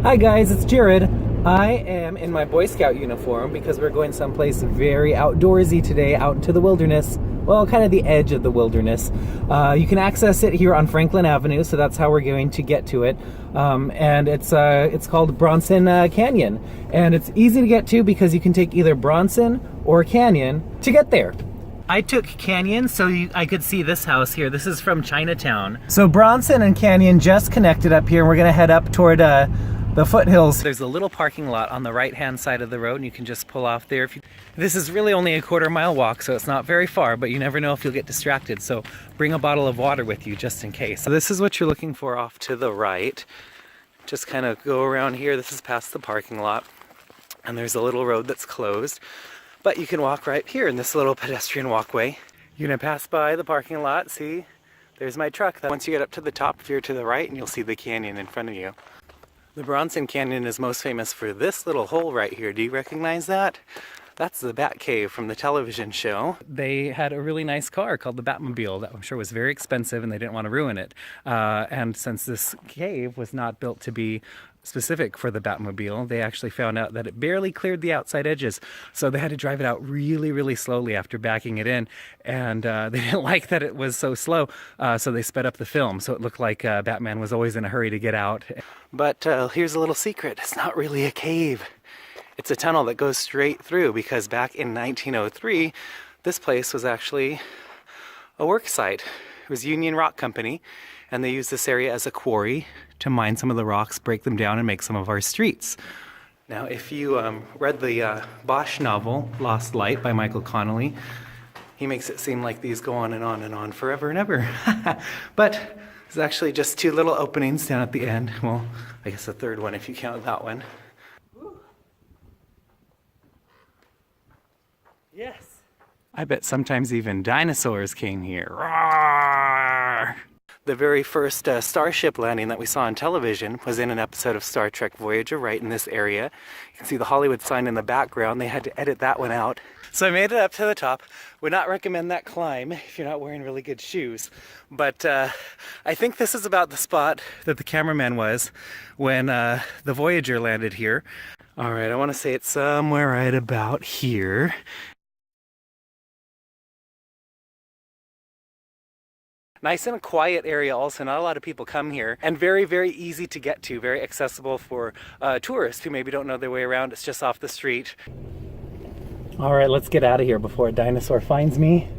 Hi guys, it's Jared. I am in my Boy Scout uniform because we're going someplace very outdoorsy today, out into the wilderness. Well, kind of the edge of the wilderness. You can access it here on Franklin Avenue, so that's how we're going to get to it. And it's called Bronson Canyon. And it's easy to get to because you can take either Bronson or Canyon to get there. I took Canyon so I could see this house here. This is from Chinatown. So Bronson and Canyon just connected up here, and we're gonna head up toward the foothills. There's a little parking lot on the right-hand side of the road, and you can just pull off there. This is really only a quarter-mile walk, so it's not very far, but you never know if you'll get distracted, so bring a bottle of water with you just in case. So this is what you're looking for off to the right. Just kind of go around here. This is past the parking lot, and there's a little road that's closed. But you can walk right here in this little pedestrian walkway. You're gonna pass by the parking lot, see? There's my truck. Once you get up to the top, veer to the right and you'll see the canyon in front of you. The Bronson Canyon is most famous for this little hole right here. Do you recognize that? That's the Batcave from the television show. They had a really nice car called the Batmobile that I'm sure was very expensive and they didn't want to ruin it. And since this cave was not built to be specific for the Batmobile, they actually found out that it barely cleared the outside edges. So they had to drive it out really, really slowly after backing it in. And they didn't like that it was so slow, so they sped up the film. So it looked like Batman was always in a hurry to get out. But here's a little secret. It's not really a cave. It's a tunnel that goes straight through because back in 1903, this place was actually a work site. It was Union Rock Company, and they used this area as a quarry to mine some of the rocks, break them down, and make some of our streets. Now, if you read the Bosch novel, Lost Light by Michael Connelly, he makes it seem like these go on and on and on forever and ever. But there's actually just two little openings down at the end. Well, I guess the third one if you count that one. Yes. I bet sometimes even dinosaurs came here. Roar! The very first starship landing that we saw on television was in an episode of Star Trek Voyager right in this area. You can see the Hollywood sign in the background. They had to edit that one out. So I made it up to the top. Would not recommend that climb if you're not wearing really good shoes. But I think this is about the spot that the cameraman was when the Voyager landed here. All right, I want to say it's somewhere right about here. Nice and quiet area also, not a lot of people come here, and very, very easy to get to, very accessible for tourists who maybe don't know their way around. It's just off the street. All right, let's get out of here before a dinosaur finds me.